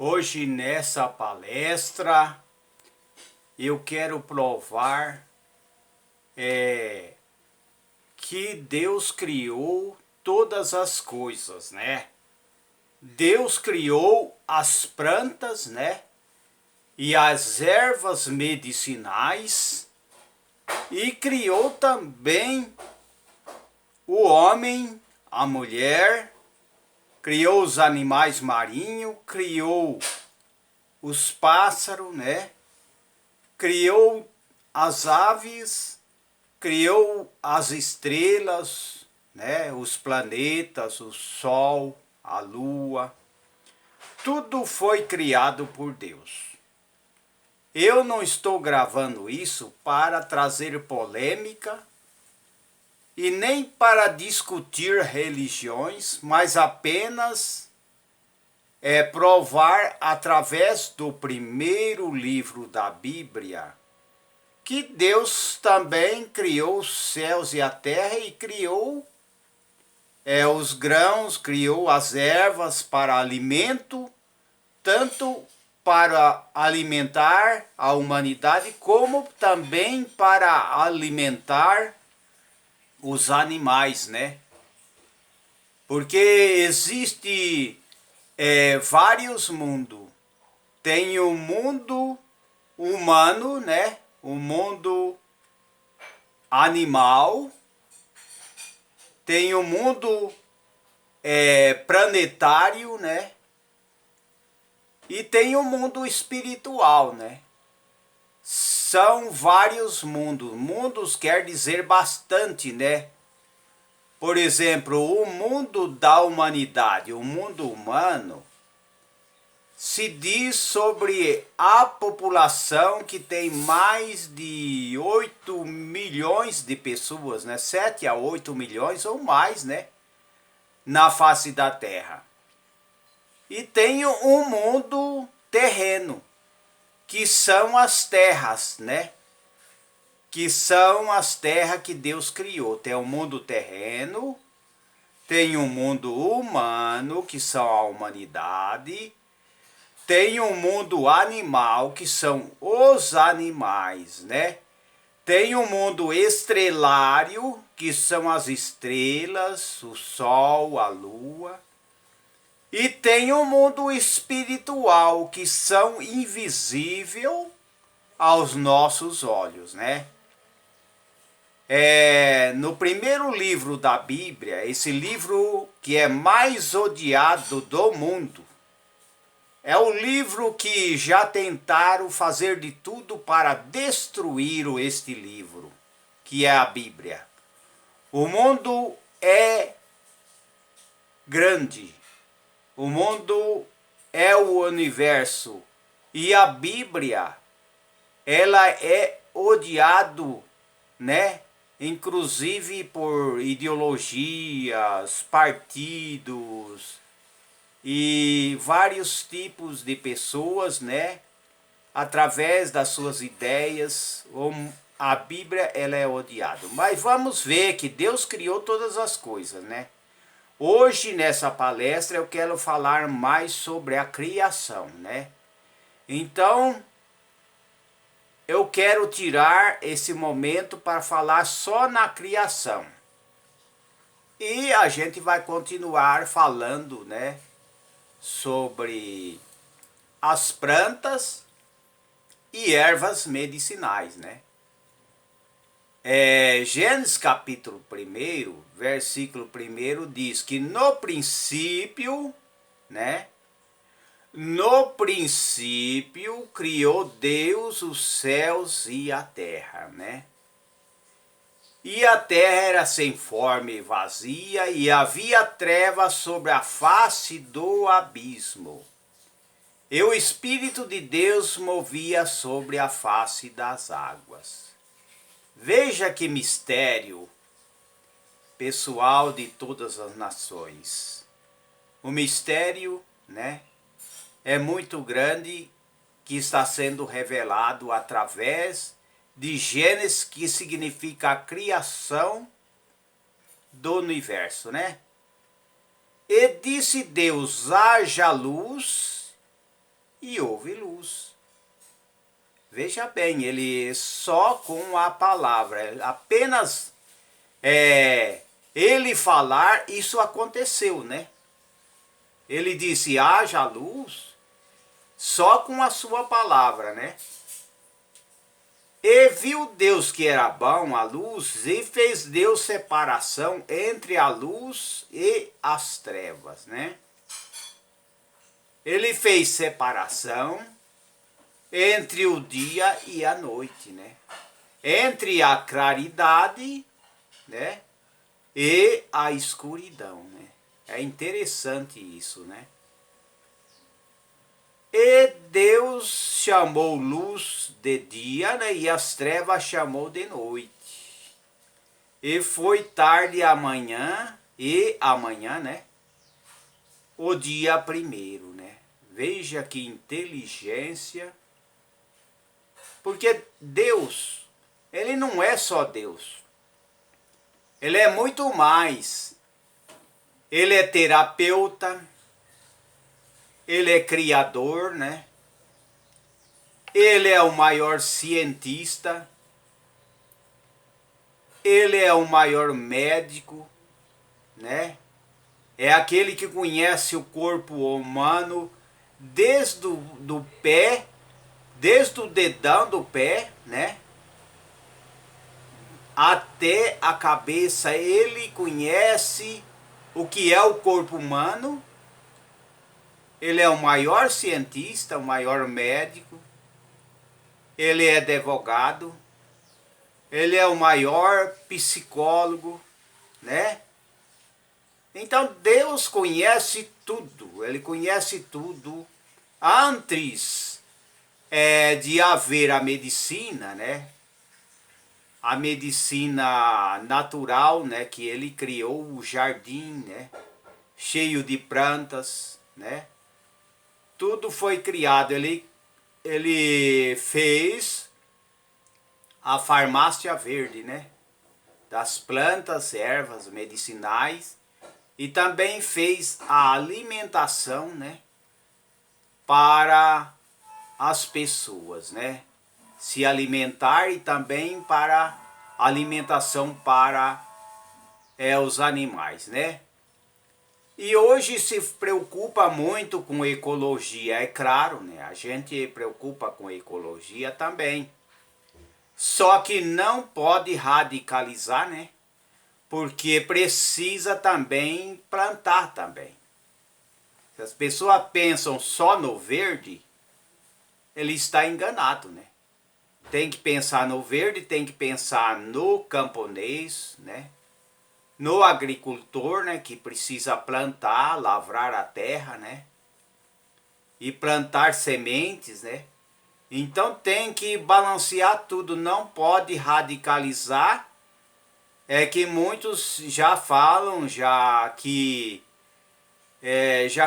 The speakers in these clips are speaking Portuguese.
Hoje nessa palestra eu quero provar que Deus criou todas as coisas, né? Deus criou as plantas, né? E as ervas medicinais e criou também o homem, a mulher, criou os animais marinhos, criou os pássaros, né? Criou as aves, criou as estrelas, né? Os planetas, o sol, a lua. Tudo foi criado por Deus. Eu não estou gravando isso para trazer polêmica e nem para discutir religiões, mas apenas provar através do primeiro livro da Bíblia que Deus também criou os céus e a terra e criou os grãos, criou as ervas para alimento, tanto para alimentar a humanidade como também para alimentar os animais, né? Porque existe vários mundos. Tem o mundo humano, né? O mundo animal. Tem o mundo planetário, né? E tem o mundo espiritual, né? São vários mundos. Mundos quer dizer bastante, né? Por exemplo, o mundo da humanidade, o mundo humano, se diz sobre a população que tem mais de 8 milhões de pessoas, né? 7 a 8 milhões ou mais, né? Na face da Terra. E tem um mundo terreno, que são as terras, né? Que são as terras que Deus criou. Tem o mundo terreno, tem o mundo humano, que são a humanidade, tem o mundo animal, que são os animais, né? Tem o mundo estrelário, que são as estrelas, o sol, a lua. E tem o mundo espiritual, que são invisíveis aos nossos olhos, né? No primeiro livro da Bíblia, esse livro que é mais odiado do mundo, é o livro que já tentaram fazer de tudo para destruir este livro, que é a Bíblia. O mundo é grande, o mundo é o universo e a Bíblia, ela é odiado, né? Inclusive por ideologias, partidos e vários tipos de pessoas, né? Através das suas ideias, a Bíblia ela é odiada. Mas vamos ver que Deus criou todas as coisas, né? Hoje nessa palestra eu quero falar mais sobre a criação, né? Então eu quero tirar esse momento para falar só na criação. E a gente vai continuar falando, né, sobre as plantas e ervas medicinais, né? Gênesis capítulo 1, versículo 1 diz que no princípio, né? No princípio criou Deus os céus e a terra, né? E a terra era sem forma e vazia, e havia trevas sobre a face do abismo. E o Espírito de Deus movia sobre a face das águas. Veja que mistério pessoal de todas as nações. O mistério, né, é muito grande, que está sendo revelado através de Gênesis, que significa a criação do universo, né? E disse Deus: haja luz, e houve luz. Veja bem, ele só com a palavra, apenas ele falar, isso aconteceu, né? Ele disse, haja luz, só com a sua palavra, né? E viu Deus que era bom a luz, e fez Deus separação entre a luz e as trevas, né? Ele fez separação entre o dia e a noite, né? Entre a claridade, né? E a escuridão, né? É interessante isso, né? E Deus chamou luz de dia, né? E as trevas chamou de noite. E foi tarde amanhã, né? O dia primeiro, né? Veja que inteligência. Porque Deus, ele não é só Deus. Ele é muito mais. Ele é terapeuta, ele é criador, né? Ele é o maior cientista, ele é o maior médico, né? É aquele que conhece o corpo humano desde do pé, desde o dedão do pé, né? Até a cabeça. Ele conhece o que é o corpo humano. Ele é o maior cientista, o maior médico. Ele é advogado. Ele é o maior psicólogo, né? Então Deus conhece tudo. Ele conhece tudo antes de haver a medicina, né? A medicina natural, né? Que ele criou o jardim, né? Cheio de plantas, né? Tudo foi criado. Ele fez a farmácia verde, né? Das plantas, ervas medicinais. E também fez a alimentação, né? Para as pessoas, né? Se alimentar e também para alimentação para os animais, né? E hoje se preocupa muito com ecologia, é claro, né? A gente preocupa com ecologia também. Só que não pode radicalizar, né? Porque precisa também plantar também. Se as pessoas pensam só no verde, ele está enganado, né? Tem que pensar no verde, tem que pensar no camponês, né? No agricultor, né? Que precisa plantar, lavrar a terra, né? E plantar sementes, né? Então tem que balancear tudo, não pode radicalizar. É que muitos já falam, já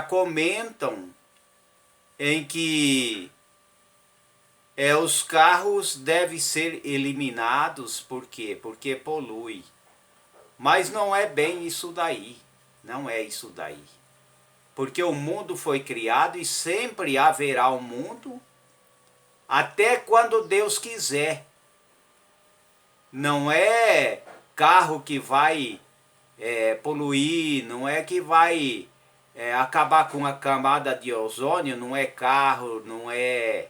comentam em que os carros devem ser eliminados, por quê? Porque polui. Mas não é bem isso daí, não é isso daí. Porque o mundo foi criado e sempre haverá um mundo, até quando Deus quiser. Não é carro que vai poluir, não é que vai acabar com a camada de ozônio, não é carro, não é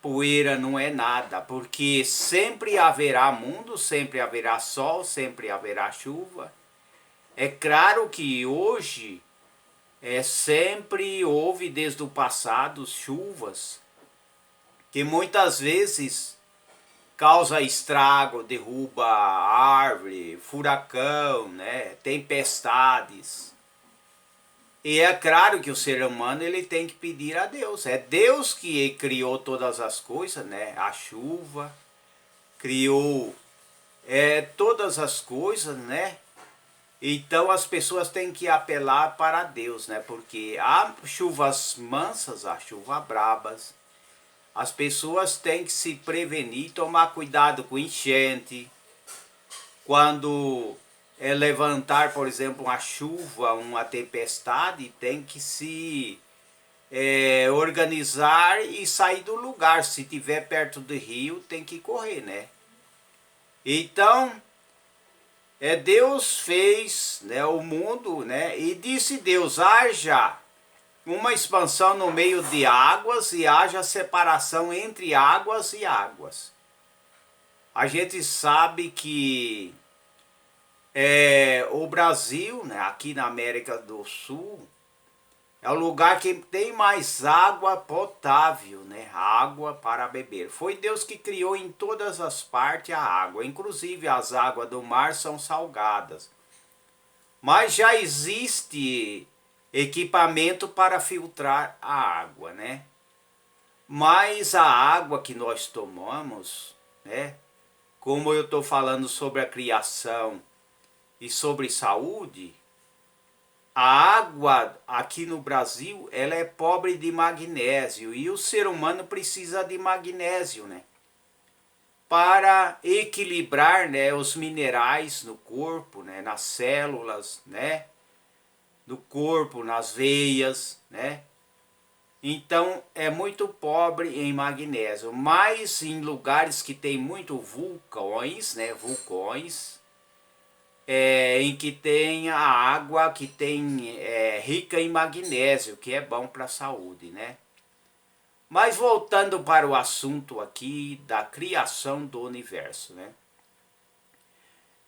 poeira, não é nada, porque sempre haverá mundo, sempre haverá sol, sempre haverá chuva. É claro que hoje sempre houve desde o passado chuvas que muitas vezes causa estrago, derruba árvore, furacão, né, tempestades. E é claro que o ser humano ele tem que pedir a Deus. É Deus que criou todas as coisas, né? A chuva, criou todas as coisas, né? Então as pessoas têm que apelar para Deus, né? Porque há chuvas mansas, há chuvas brabas. As pessoas têm que se prevenir, tomar cuidado com enchente. Quando levantar, por exemplo, uma chuva, uma tempestade, tem que se organizar e sair do lugar. Se tiver perto do rio, tem que correr, né? Então, Deus fez, né, o mundo, né? E disse Deus, haja uma expansão no meio de águas e haja separação entre águas e águas. A gente sabe que o Brasil, né, aqui na América do Sul, é o lugar que tem mais água potável, né? Água para beber. Foi Deus que criou em todas as partes a água, inclusive as águas do mar são salgadas. Mas já existe equipamento para filtrar a água, né? Mas a água que nós tomamos, né? Como eu estou falando sobre a criação e sobre saúde, a água aqui no Brasil, ela é pobre de magnésio e o ser humano precisa de magnésio, né? Para equilibrar, né, os minerais no corpo, né, nas células, né, do corpo, nas veias, né? Então é muito pobre em magnésio, mas em lugares que tem muito vulcões, né, em que tem a água que tem rica em magnésio, que é bom para a saúde, né? Mas voltando para o assunto aqui da criação do universo, né?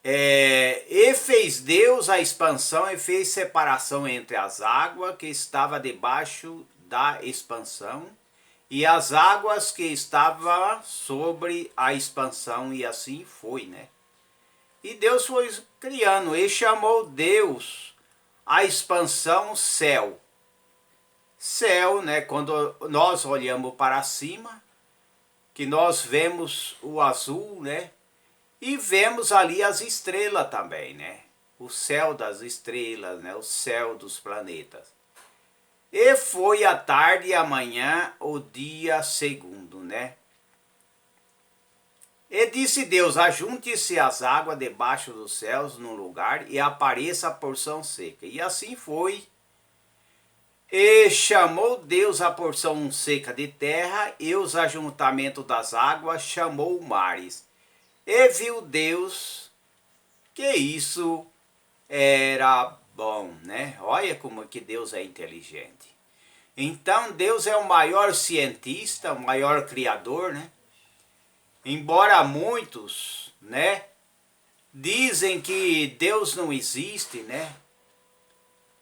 E fez Deus a expansão e fez separação entre as águas que estava debaixo da expansão e as águas que estavam sobre a expansão, e assim foi, né? E Deus foi criando, e chamou Deus a expansão céu. Céu, né, quando nós olhamos para cima, que nós vemos o azul, né? E vemos ali as estrelas também, né? O céu das estrelas, né? O céu dos planetas. E foi a tarde e a manhã o dia segundo, né? E disse Deus, ajunte-se as águas debaixo dos céus num lugar e apareça a porção seca. E assim foi. E chamou Deus a porção seca de terra e os ajuntamentos das águas chamou mares. E viu Deus que isso era bom, né? Olha como que Deus é inteligente. Então Deus é o maior cientista, o maior criador, né? Embora muitos, né, dizem que Deus não existe, né?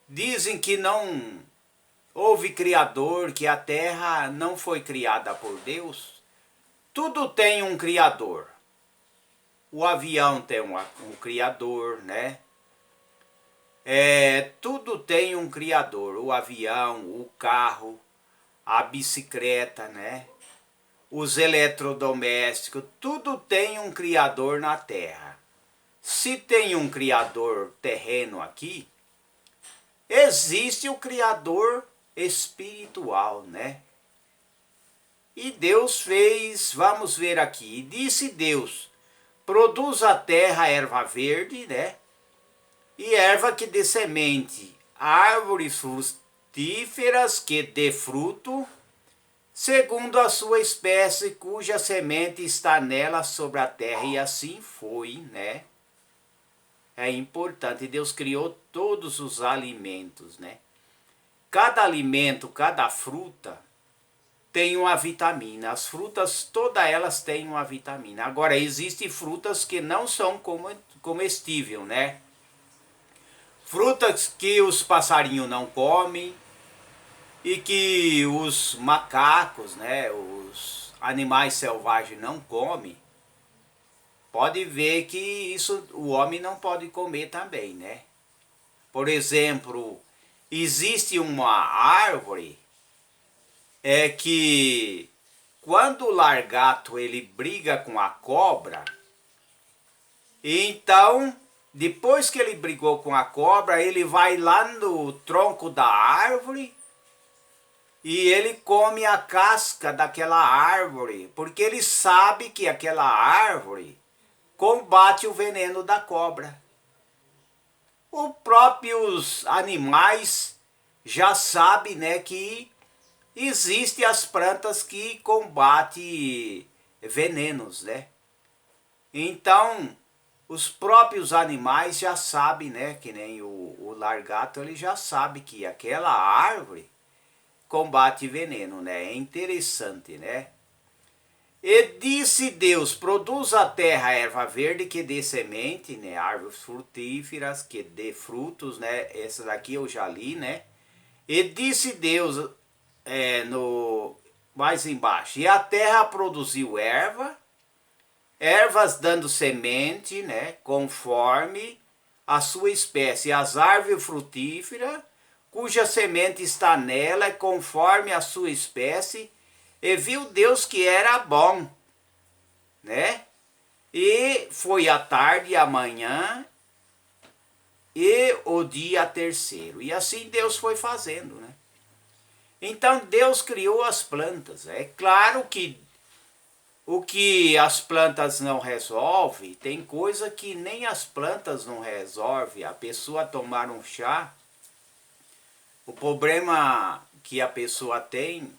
Dizem que não houve criador, que a terra não foi criada por Deus. Tudo tem um criador. O avião tem um criador, né? Tudo tem um criador. O avião, o carro, a bicicleta, né? Os eletrodomésticos, tudo tem um criador na terra. Se tem um criador terreno aqui, existe o criador espiritual, né? E Deus fez, vamos ver aqui, e disse Deus, produz a terra erva verde, né? E erva que dê semente, árvores frutíferas que dê fruto, segundo a sua espécie, cuja semente está nela sobre a terra. E assim foi, né? É importante, Deus criou todos os alimentos, né? Cada alimento, cada fruta tem uma vitamina. As frutas, todas elas têm uma vitamina. Agora, existem frutas que não são comestíveis, né? Frutas que os passarinhos não comem, e que os macacos, né, os animais selvagens não comem, pode ver que isso o homem não pode comer também, né? Por exemplo, existe uma árvore que quando o largato ele briga com a cobra, então depois que ele brigou com a cobra, ele vai lá no tronco da árvore e ele come a casca daquela árvore, porque ele sabe que aquela árvore combate o veneno da cobra. Os próprios animais já sabem, né, que Existem as plantas que combatem venenos, né? Então, os próprios animais já sabem, né? Que nem o largato, ele já sabe que aquela árvore combate veneno, né? É interessante, né? E disse Deus, produz a terra erva verde que dê semente, né? Árvores frutíferas que dê frutos, né? Essa daqui eu já li, né? E disse Deus, no mais embaixo, e a terra produziu ervas dando semente, né? Conforme a sua espécie, as árvores frutíferas, cuja semente está nela, é conforme a sua espécie, e viu Deus que era bom, né? E foi a tarde e a manhã e o dia terceiro. E assim Deus foi fazendo, né? Então Deus criou as plantas. É claro que o que as plantas não resolvem, tem coisa que nem as plantas não resolvem. A pessoa tomar um chá, o problema que a pessoa tem,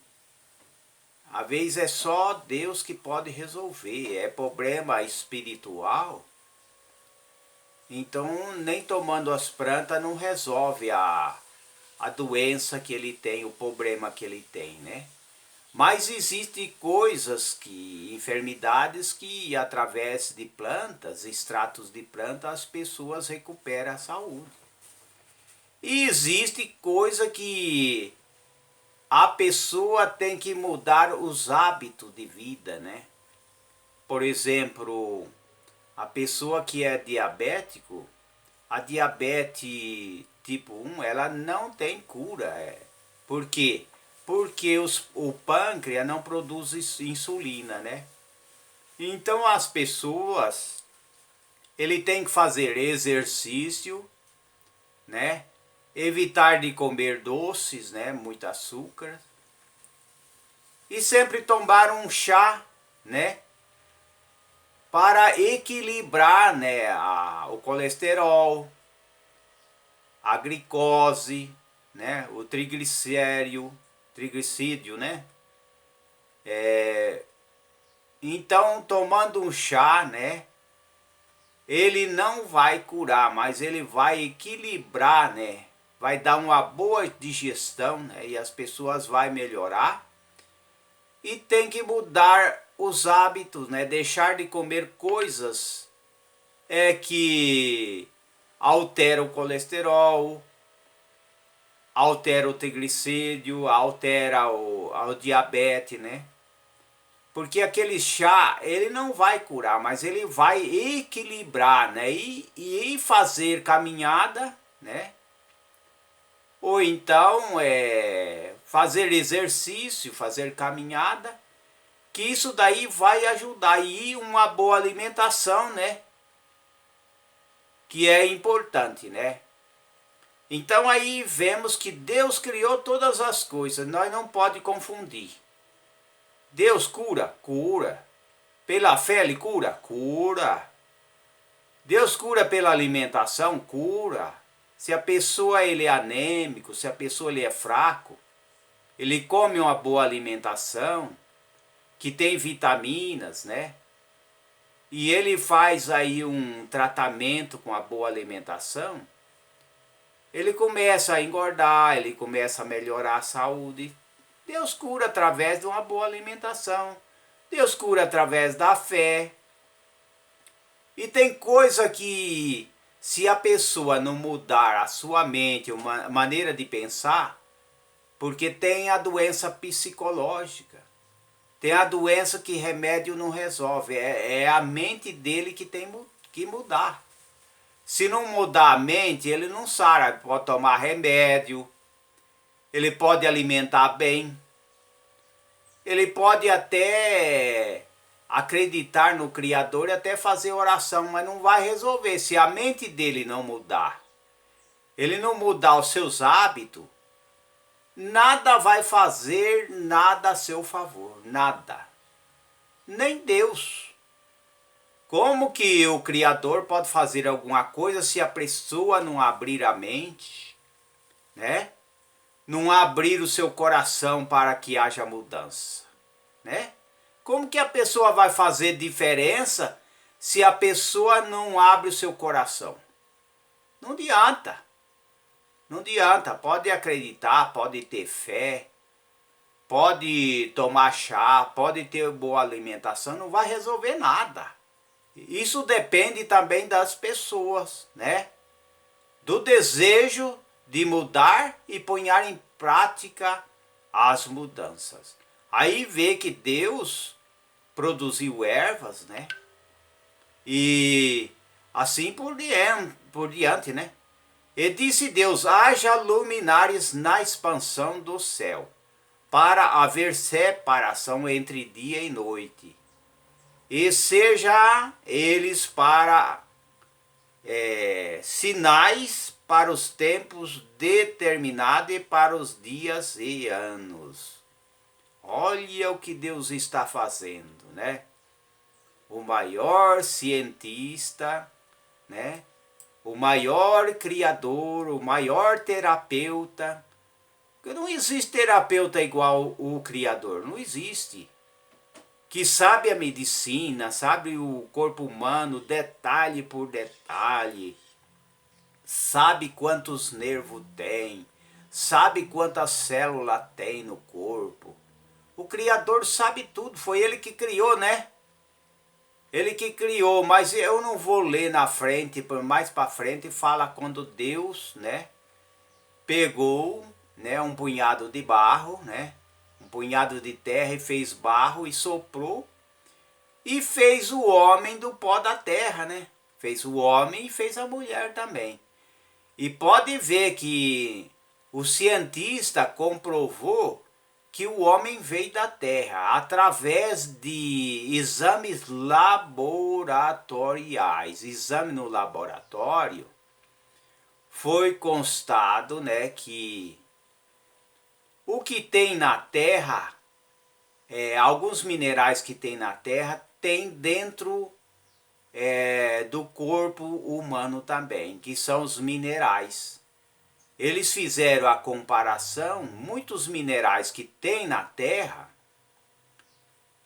às vezes é só Deus que pode resolver. É problema espiritual. Então, nem tomando as plantas não resolve a doença que ele tem, o problema que ele tem, né? Mas existem enfermidades que através de plantas, extratos de plantas, as pessoas recuperam a saúde. E existe coisa que a pessoa tem que mudar os hábitos de vida, né? Por exemplo, a pessoa que é diabético, a diabetes tipo 1, ela não tem cura. Por quê? Porque o pâncreas não produz insulina, né? Então as pessoas, ele tem que fazer exercício, né? Evitar de comer doces, né? Muito açúcar. E sempre tomar um chá, né? Para equilibrar, né? O colesterol, a glicose, né? O triglicídio, né? Então, tomando um chá, né? Ele não vai curar, mas ele vai equilibrar, né? Vai dar uma boa digestão, né? E as pessoas vão melhorar. E tem que mudar os hábitos, né? Deixar de comer coisas que alteram o colesterol, altera o triglicídio, altera o diabetes, né? Porque aquele chá, ele não vai curar, mas ele vai equilibrar, né? E fazer caminhada, né? Ou então fazer exercício, fazer caminhada, que isso daí vai ajudar. E uma boa alimentação, né? Que é importante, né? Então aí vemos que Deus criou todas as coisas, nós não pode confundir. Deus cura? Cura. Pela fé ele cura? Cura. Deus cura pela alimentação? Cura. Se a pessoa ele é anêmico, se a pessoa ele é fraco, ele come uma boa alimentação, que tem vitaminas, né? E ele faz aí um tratamento com a boa alimentação, ele começa a engordar, ele começa a melhorar a saúde. Deus cura através de uma boa alimentação. Deus cura através da fé. E tem coisa que, se a pessoa não mudar a sua mente, uma maneira de pensar, porque tem a doença psicológica, tem a doença que remédio não resolve, é a mente dele que tem que mudar. Se não mudar a mente, ele não sara, pode tomar remédio, ele pode alimentar bem, ele pode até acreditar no Criador e até fazer oração, mas não vai resolver se a mente dele não mudar. Ele não mudar os seus hábitos, nada vai fazer nada a seu favor, nada. Nem Deus. Como que o Criador pode fazer alguma coisa se a pessoa não abrir a mente, né? não abrir o seu coração para que haja mudança, né? Como que a pessoa vai fazer diferença se a pessoa não abre o seu coração? Não adianta. Não adianta. Pode acreditar, pode ter fé, pode tomar chá, pode ter boa alimentação, não vai resolver nada. Isso depende também das pessoas, né? Do desejo de mudar e pôr em prática as mudanças. Aí vê que Deus produziu ervas, né? E assim por diante, né? E disse Deus: haja luminares na expansão do céu, para haver separação entre dia e noite, e seja eles para sinais para os tempos determinados e para os dias e anos. Olha o que Deus está fazendo, né? O maior cientista, né? O maior criador, o maior terapeuta. Não existe terapeuta igual o criador, não existe. Que sabe a medicina, sabe o corpo humano, detalhe por detalhe, sabe quantos nervos tem, sabe quantas células tem no corpo. O Criador sabe tudo, foi ele que criou, né? Ele que criou, mas eu não vou ler na frente, por mais para frente, fala quando Deus, né, pegou, né, um punhado de barro, né, um punhado de terra e fez barro e soprou e fez o homem do pó da terra, né? Fez o homem e fez a mulher também. E pode ver que o cientista comprovou que o homem veio da terra através de exames laboratoriais. Exame no laboratório foi constado, né, que o que tem na terra, alguns minerais que tem na terra, tem dentro do corpo humano também, que são os minerais. Eles fizeram a comparação, muitos minerais que tem na terra,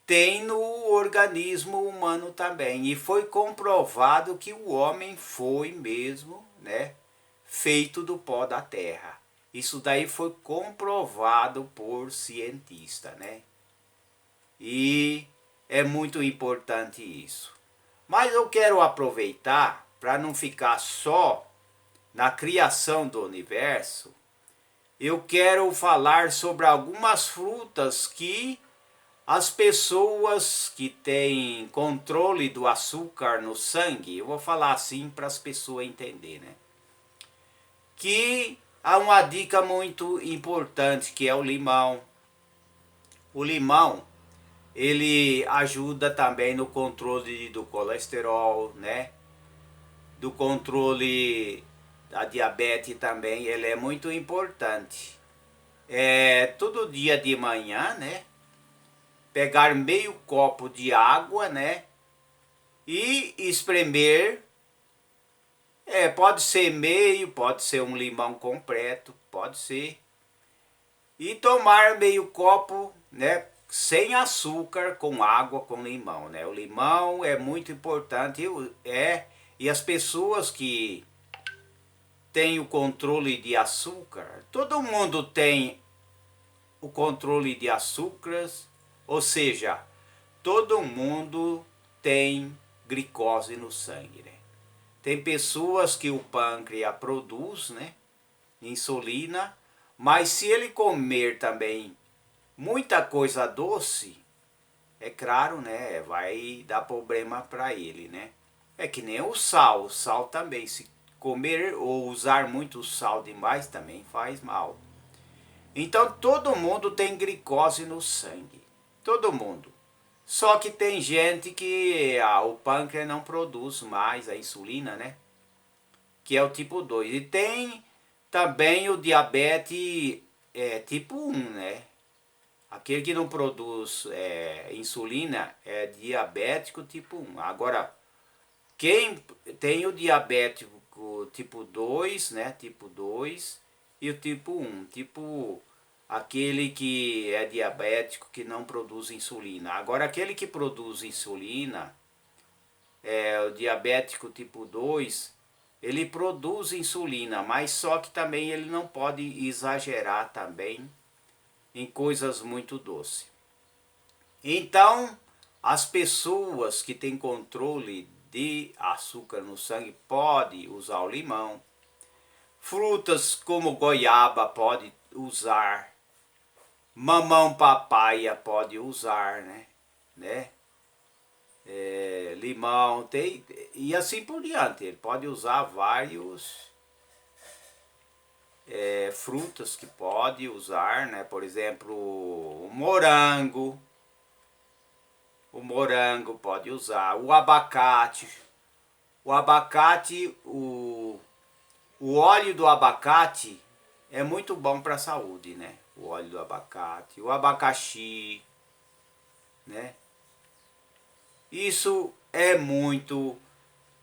tem no organismo humano também. E foi comprovado que o homem foi mesmo, né, feito do pó da terra. Isso daí foi comprovado por cientista, né? E é muito importante isso. Mas eu quero aproveitar para não ficar só na criação do universo. Eu quero falar sobre algumas frutas que as pessoas que têm controle do açúcar no sangue, eu vou falar assim para as pessoas entenderem, né? Que há uma dica muito importante, que é o limão. O limão, ele ajuda também no controle do colesterol, né? Do controle da diabetes também, ele é muito importante. Todo dia de manhã, né? Pegar meio copo de água, né? E espremer. Pode ser meio, pode ser um limão completo, pode ser. E tomar meio copo, né? Sem açúcar, com água, com limão, né? O limão é muito importante, e as pessoas que têm o controle de açúcar, todo mundo tem o controle de açúcares, ou seja, todo mundo tem glicose no sangue, né? Tem pessoas que o pâncreas produz, né, insulina, mas se ele comer também muita coisa doce, é claro, né, vai dar problema para ele, né? É que nem o sal também, se comer ou usar muito sal demais também faz mal. Então todo mundo tem glicose no sangue, todo mundo. Só que tem gente que o pâncreas não produz mais a insulina, né? Que é o tipo 2. E tem também o diabetes tipo 1, né? Aquele que não produz insulina é diabético tipo 1. Agora, quem tem o diabético tipo 2, né? Tipo 2, e o tipo 1. Tipo aquele que é diabético, que não produz insulina. Agora aquele que produz insulina, o diabético tipo 2, ele produz insulina, mas só que também ele não pode exagerar também em coisas muito doces. Então, as pessoas que têm controle de açúcar no sangue podem usar o limão. Frutas como goiaba pode usar. Mamão papaya pode usar, né? Limão, tem, e assim por diante. Ele pode usar vários frutas que pode usar, né? Por exemplo, o morango. O morango pode usar. O abacate. O abacate, o óleo do abacate é muito bom para a saúde, né? O óleo do abacate. O abacaxi, né? Isso é muito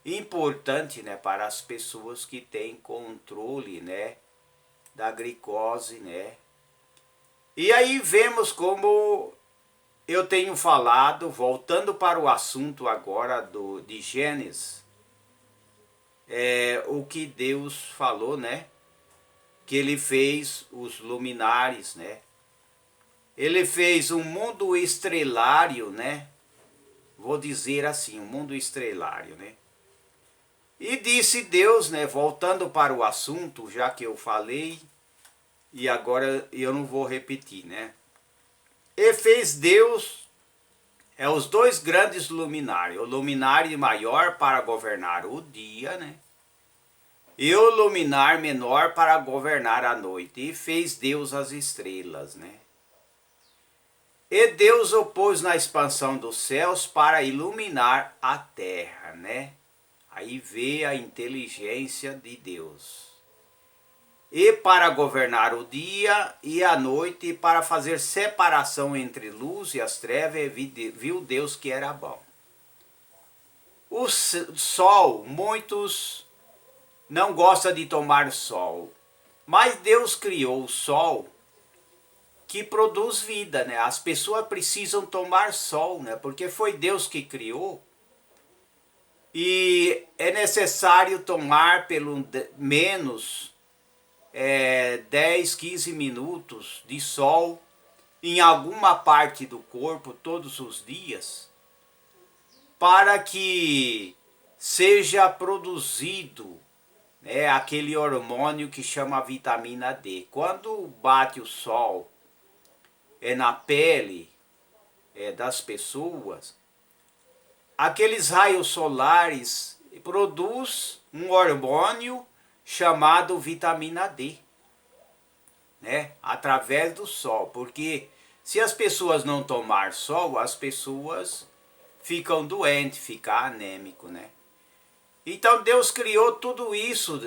importante, né, para as pessoas que têm controle, né, da glicose, né? E aí vemos como eu tenho falado, voltando para o assunto agora de Gênesis, o que Deus falou, né? Que ele fez os luminares, né? Ele fez um mundo estrelário, né? Vou dizer assim, um mundo estrelário, né? E disse Deus, né, voltando para o assunto, já que eu falei, e agora eu não vou repetir, né? E fez Deus os dois grandes luminares, o luminário maior para governar o dia, né? E o luminar menor para governar a noite. E fez Deus as estrelas, né? E Deus o pôs na expansão dos céus para iluminar a terra, né? Aí vê a inteligência de Deus. E para governar o dia e a noite, e para fazer separação entre luz e as trevas, viu Deus que era bom. O sol, muitos não gostam de tomar sol, mas Deus criou o sol que produz vida, né? As pessoas precisam tomar sol, né? Porque foi Deus que criou. E é necessário tomar pelo menos 10, 15 minutos de sol em alguma parte do corpo todos os dias, para que seja produzido, né, aquele hormônio que chama vitamina D. Quando bate o sol na pele das pessoas, aqueles raios solares produz um hormônio chamado vitamina D, né? Através do sol, porque se as pessoas não tomar sol, as pessoas ficam doentes, ficam anêmicos, né? Então Deus criou tudo isso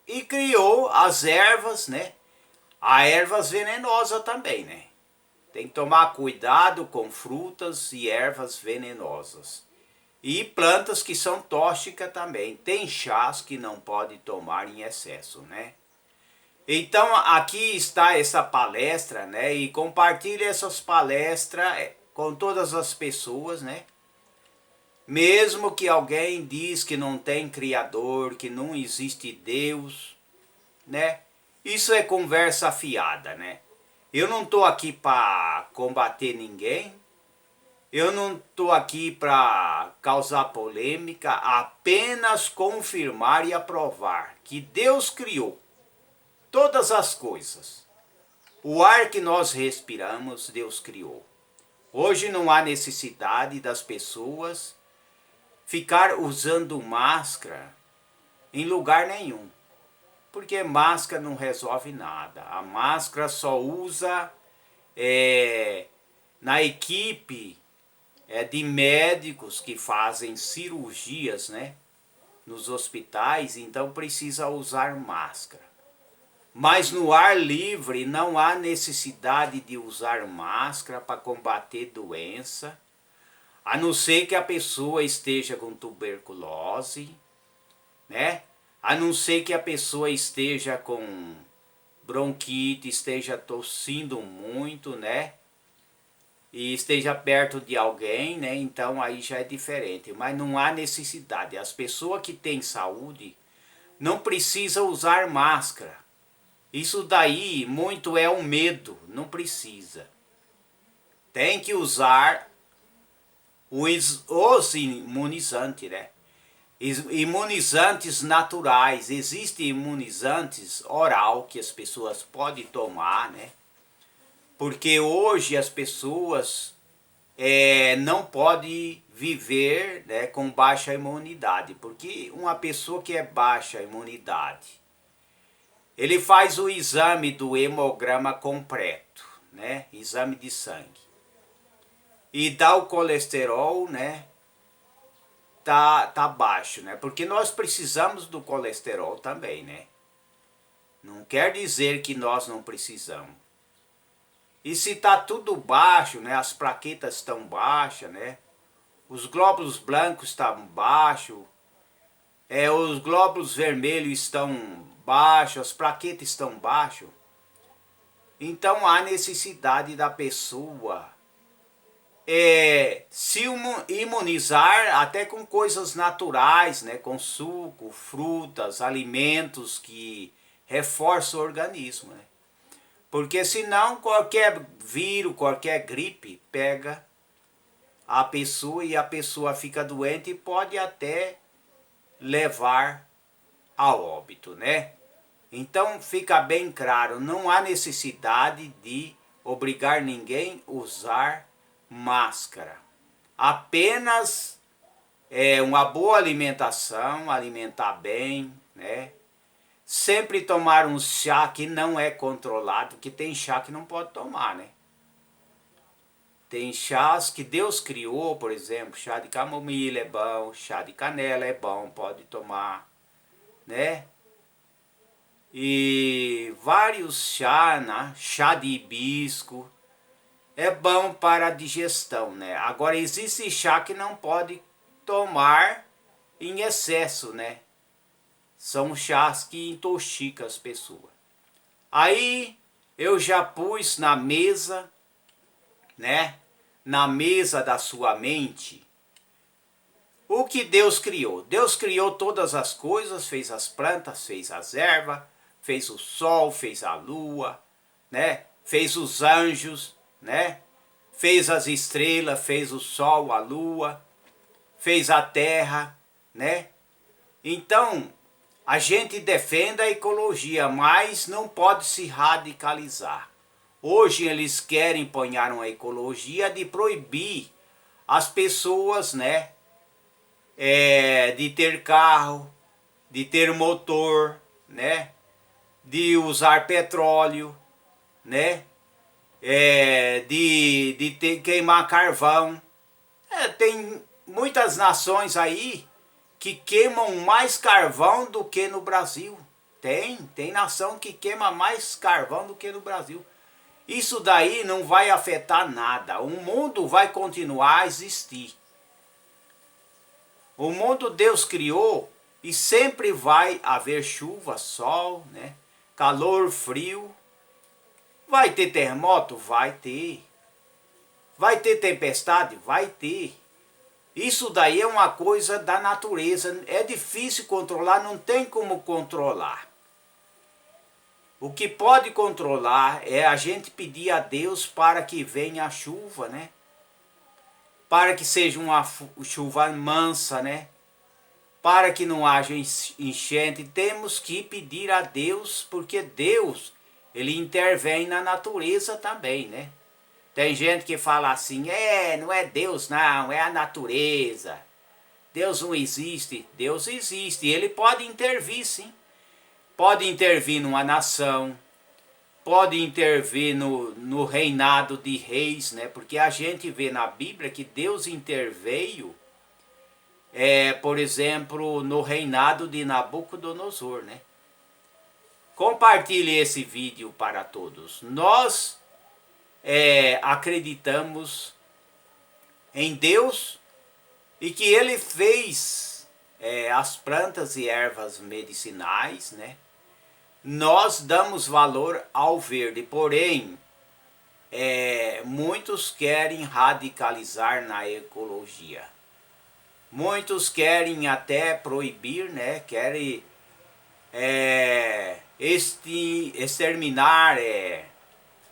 e criou as ervas, né? Há ervas venenosas também, né? Tem que tomar cuidado com frutas e ervas venenosas. E plantas que são tóxicas também. Tem chás que não pode tomar em excesso, né? Então aqui está essa palestra, né? E compartilhe essas palestras com todas as pessoas, né? Mesmo que alguém diz que não tem Criador, que não existe Deus, né? Isso é conversa fiada, né? Eu não estou aqui para combater ninguém. Eu não estou aqui para causar polêmica, apenas confirmar e aprovar que Deus criou todas as coisas. O ar que nós respiramos, Deus criou. Hoje não há necessidade das pessoas ficar usando máscara em lugar nenhum, porque máscara não resolve nada. A máscara só usa na equipe de médicos que fazem cirurgias, né, nos hospitais, então precisa usar máscara. Mas no ar livre não há necessidade de usar máscara para combater doença, a não ser que a pessoa esteja com tuberculose, né? A não ser que a pessoa esteja com bronquite, esteja tossindo muito, né? E esteja perto de alguém, né? Então aí já é diferente. Mas não há necessidade. As pessoas que têm saúde não precisam usar máscara. Isso daí muito é o medo. Não precisa. Tem que usar os imunizantes, né? Imunizantes naturais. Existem imunizantes oral que as pessoas podem tomar, né? Porque hoje as pessoas não podem viver, né, com baixa imunidade. Porque uma pessoa que é baixa imunidade, ele faz o exame do hemograma completo, né? Exame de sangue. E dá o colesterol, né? Tá baixo, né? Porque nós precisamos do colesterol também, né? Não quer dizer que nós não precisamos. E se tá tudo baixo, né? As plaquetas estão baixas, né? Os glóbulos brancos estão baixos, os glóbulos vermelhos estão baixos, as plaquetas estão baixas. Então há necessidade da pessoa se imunizar até com coisas naturais, né? Com suco, frutas, alimentos que reforçam o organismo, né? Porque senão qualquer vírus, qualquer gripe pega a pessoa e a pessoa fica doente e pode até levar a óbito, né? Então fica bem claro, não há necessidade de obrigar ninguém a usar máscara. Apenas uma boa alimentação, alimentar bem, né? Sempre tomar um chá que não é controlado, que tem chá que não pode tomar, né? Tem chás que Deus criou, por exemplo, chá de camomila é bom, chá de canela é bom, pode tomar, né? E vários chás, né? Chá de hibisco, é bom para a digestão, né? Agora existe chá que não pode tomar em excesso, né? São chás que intoxicam as pessoas. Aí eu já pus na mesa, né? Na mesa da sua mente, o que Deus criou. Deus criou todas as coisas, fez as plantas, fez as ervas, fez o sol, fez a lua, né? Fez os anjos, né? Fez as estrelas, fez o sol, a lua, fez a terra, né? Então, a gente defende a ecologia, mas não pode se radicalizar. Hoje eles querem impor uma ecologia de proibir as pessoas, né? De ter carro, de ter motor, né? De usar petróleo, né? De queimar carvão. Tem muitas nações aí que queimam mais carvão do que no Brasil. Tem nação que queima mais carvão do que no Brasil. Isso daí não vai afetar nada. O mundo vai continuar a existir. O mundo Deus criou e sempre vai haver chuva, sol, né? Calor, frio. Vai ter terremoto? Vai ter. Vai ter tempestade? Vai ter. Isso daí é uma coisa da natureza. É difícil controlar, não tem como controlar. O que pode controlar é a gente pedir a Deus para que venha a chuva, né? Para que seja uma chuva mansa, né? Para que não haja enchente. Temos que pedir a Deus, porque Deus, ele intervém na natureza também, né? Tem gente que fala assim, não é Deus não, é a natureza. Deus não existe. Deus existe, ele pode intervir sim. Pode intervir numa nação, pode intervir no reinado de reis, né? Porque a gente vê na Bíblia que Deus interveio, por exemplo, no reinado de Nabucodonosor, né? Compartilhe esse vídeo para todos. Nós acreditamos em Deus e que Ele fez as plantas e ervas medicinais, né? nós damos valor ao verde, porém, muitos querem radicalizar na ecologia. Muitos querem até proibir, né? Querem exterminar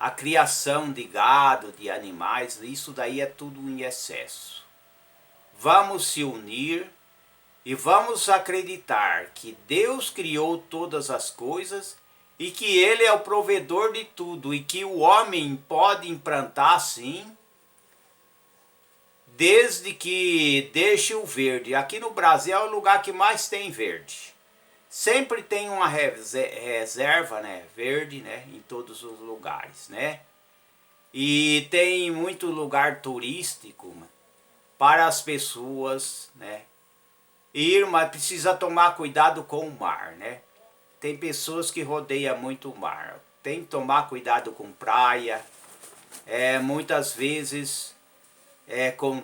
a criação de gado, de animais. Isso daí é tudo em excesso. Vamos se unir e vamos acreditar que Deus criou todas as coisas e que Ele é o provedor de tudo e que o homem pode implantar sim, desde que deixe o verde. Aqui no Brasil é o lugar que mais tem verde. Sempre tem uma reserva, né, verde, né, em todos os lugares, né? E tem muito lugar turístico para as pessoas, né, ir, mas precisa tomar cuidado com o mar, né? Tem pessoas que rodeiam muito o mar. Tem que tomar cuidado com praia. Muitas vezes com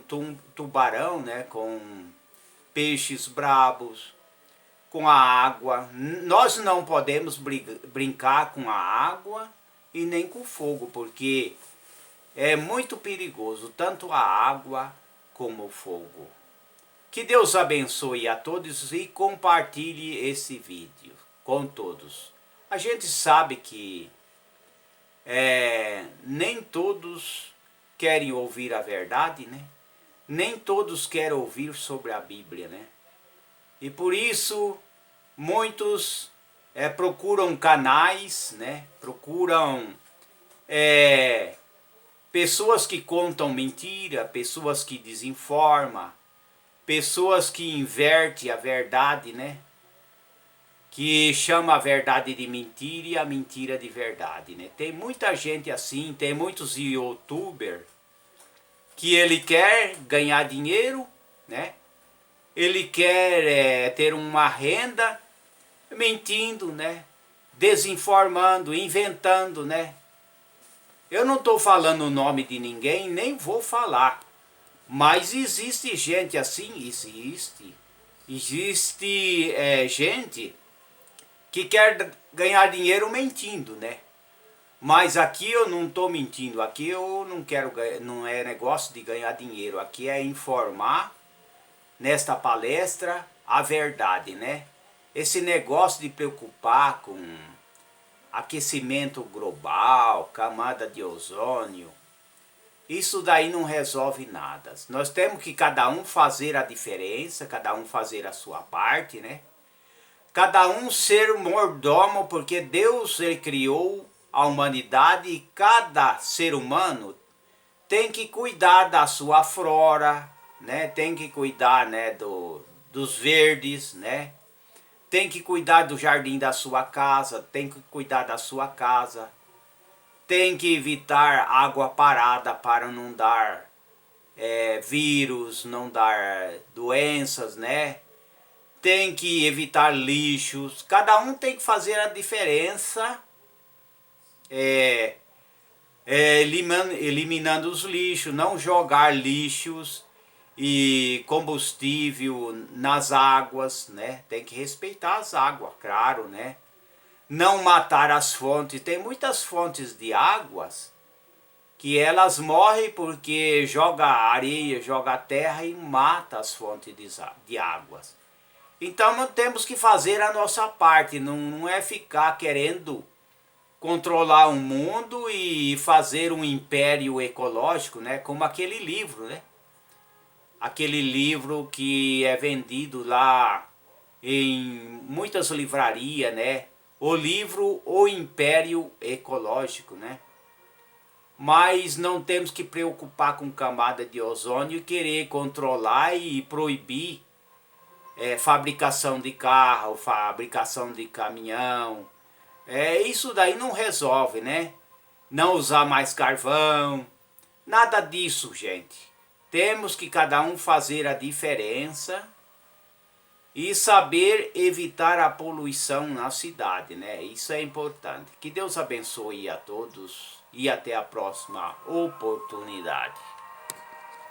tubarão, né? Com peixes brabos, com a água. Nós não podemos brincar com a água e nem com o fogo, porque é muito perigoso, tanto a água como o fogo. Que Deus abençoe a todos e compartilhe esse vídeo com todos. A gente sabe que nem todos querem ouvir a verdade, né? Nem todos querem ouvir sobre a Bíblia, né? E por isso muitos procuram canais, né? Procuram pessoas que contam mentira, pessoas que desinformam, pessoas que invertem a verdade, né? Que chama a verdade de mentira e a mentira de verdade, né? Tem muita gente assim, tem muitos youtubers que ele quer ganhar dinheiro, né? Ele quer ter uma renda mentindo, né? Desinformando, inventando, né? Eu não estou falando o nome de ninguém, nem vou falar. Mas existe gente assim, existe. Existe gente que quer ganhar dinheiro mentindo, né? Mas aqui eu não estou mentindo, aqui eu não quero, não é negócio de ganhar dinheiro, aqui é informar nesta palestra a verdade, né? Esse negócio de preocupar com aquecimento global, camada de ozônio, isso daí não resolve nada. Nós temos que cada um fazer a diferença, cada um fazer a sua parte, né? Cada um ser mordomo, porque Deus ele criou a humanidade e cada ser humano tem que cuidar da sua flora, né? Tem que cuidar, né, dos verdes, né? Tem que cuidar do jardim da sua casa, tem que cuidar da sua casa. Tem que evitar água parada para não dar vírus, não dar doenças, né? Tem que evitar lixos. Cada um tem que fazer a diferença, eliminando os lixos, não jogar lixos e combustível nas águas, né? Tem que respeitar as águas, claro, né? Não matar as fontes. Tem muitas fontes de águas que elas morrem porque joga areia, joga terra e mata as fontes de águas. Então nós temos que fazer a nossa parte, não é ficar querendo controlar o mundo e fazer um império ecológico, né? Como aquele livro, né? Aquele livro que é vendido lá em muitas livrarias, né? O livro O Império Ecológico, né? Mas não temos que preocupar com camada de ozônio e querer controlar e proibir fabricação de carro, fabricação de caminhão. Isso daí não resolve, né? Não usar mais carvão, nada disso, gente. Temos que cada um fazer a diferença e saber evitar a poluição na cidade, né? Isso é importante. Que Deus abençoe a todos e até a próxima oportunidade.